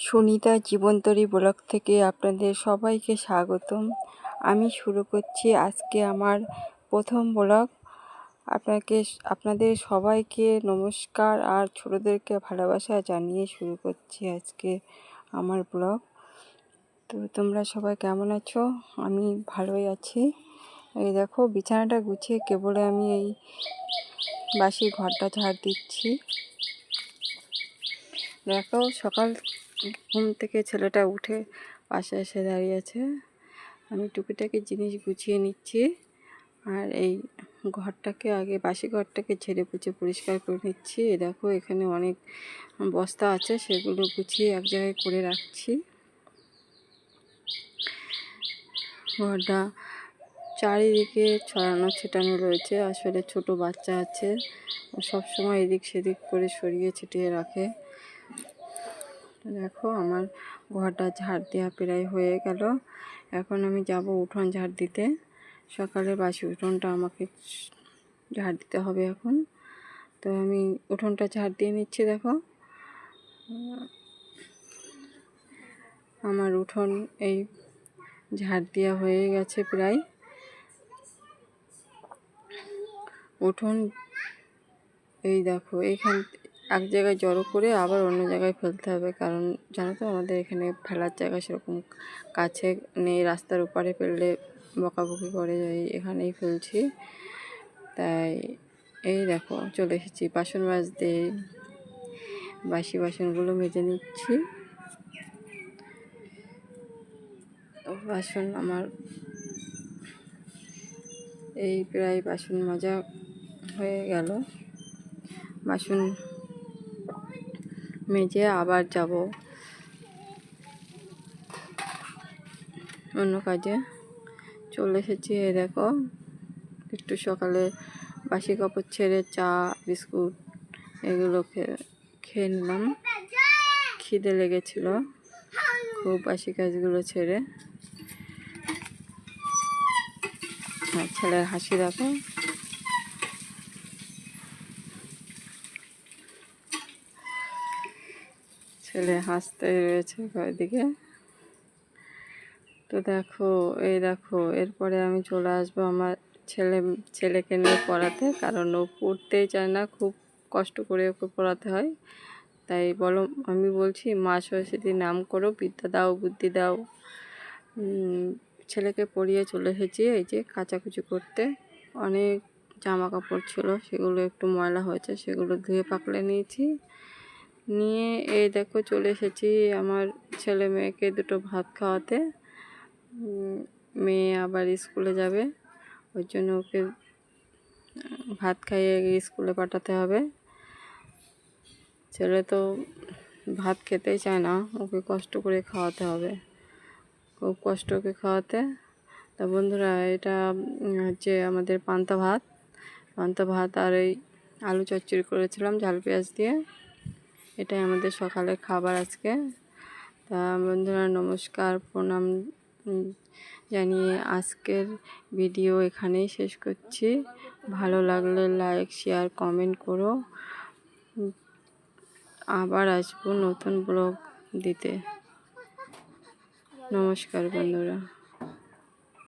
Sunita জীবনতরী blog থেকে আপনাদের সবাইকে স্বাগতম। আমি শুরু করছি আজকে আমার প্রথম ব্লগ। আপনাদের সবাইকে নমস্কার আর ছোটদেরকে ভালোবাসা জানিয়ে শুরু করছি আজকে আমার ব্লগ। তো তোমরা সবাই কেমন আছো? আমি ভালোই আছি। এই দেখো বিছানাটা গুছিয়ে কেবল আমি এই বাসি ঘরটা ঝাড় দিচ্ছি। দেখো সকাল ঘুম থেকে ছেলেটা উঠে পাশে এসে দাঁড়িয়ে আছে। আমি টুকিটাকি জিনিস গুছিয়ে নিচ্ছি আর এই ঘরটাকে আগে বাসি ঘরটাকে ঝেড়ে পুছে পরিষ্কার করে নিচ্ছি। দেখো এখানে অনেক বস্তা আছে, সেগুলো গুছিয়ে এক জায়গায় করে রাখছি। ঘরটা চারিদিকে ছড়ানো ছিটানো রয়েছে, আসলে ছোট বাচ্চা আছে, সব সময় এদিক সেদিক করে সরিয়ে ছিটিয়ে রাখে। দেখো আমার ঘরটা ঝাড় দেওয়া প্রায় হয়ে গেল। এখন আমি যাব উঠোন ঝাড় দিতে। সকালে বাসি উঠোনটা আমাকে ঝাড় দিতে হবে এখন। তো আমি উঠোনটা ঝাড় দিয়ে নিচ্ছি। দেখো আমার উঠোন এই ঝাড় দেওয়া হয়ে গেছে প্রায়। উঠোন এই দেখো এইখান এক জায়গায় জড়ো করে আবার অন্য জায়গায় ফেলতে হবে, কারণ জানো তো আমাদের এখানে ফেলার জায়গা সেরকম কাছে নেই। রাস্তার উপরে ফেললে বকাবকি করে, এখানেই ফেলছি। তাই এই দেখো চলে এসেছি বাসন মাজতে। বাসি বাসনগুলো মেজে নিচ্ছি। বাসন আমার এই প্রায় বাসন মাজা হয়ে গেল। বাসন মেজে আবার যাব অন্য কাজে। চলে এসেছি। এই দেখো একটু সকালে বাসি কাপড় ছেড়ে চা বিস্কুট এগুলো খেয়ে নিলাম। খিদে লেগেছিল খুব বাসি কাজগুলো ছেড়ে। ছেলের হাসি দেখো। ছেলে হাসতে রয়েছে ওইদিকে। তো দেখো এই দেখো এরপরে আমি চলে আসবো আমার ছেলেকে নিয়ে পড়াতে, কারণ ও পড়তেই চায় না, খুব কষ্ট করে ওকে পড়াতে হয়। তাই বলো আমি বলছি মা সরস্বতী নাম করো, বিদ্যা দাও বুদ্ধি দাও। ছেলেকে পড়িয়ে চলে এসেছি এই যে কাচাকুচি করতে। অনেক জামা কাপড় ছিল, সেগুলো একটু ময়লা হয়েছে, সেগুলো ধুয়ে পাকলে নিয়েছি। নিয়ে এই দেখো চলে এসেছি আমার ছেলে মেয়েকে দুটো ভাত খাওয়াতে। মেয়ে আবার স্কুলে যাবে, ওই জন্য ওকে ভাত খাইয়ে স্কুলে পাঠাতে হবে। ছেলে তো ভাত খেতেই চায় না, ওকে কষ্ট করে খাওয়াতে হবে, খুব কষ্ট ওকে খাওয়াতে। তা বন্ধুরা এটা হচ্ছে আমাদের পান্তা ভাত আর এই আলু চচ্চড়ি করেছিলাম ঝাল পেঁয়াজ দিয়ে। এটাই আমাদের সকালের খাবার আজকে। তা বন্ধুরা নমস্কার প্রণাম জানিয়ে আজকের ভিডিও এখানেই শেষ করছি। ভালো লাগলে লাইক শেয়ার কমেন্ট করো। আবার আসবো নতুন ব্লগ দিতে। নমস্কার বন্ধুরা।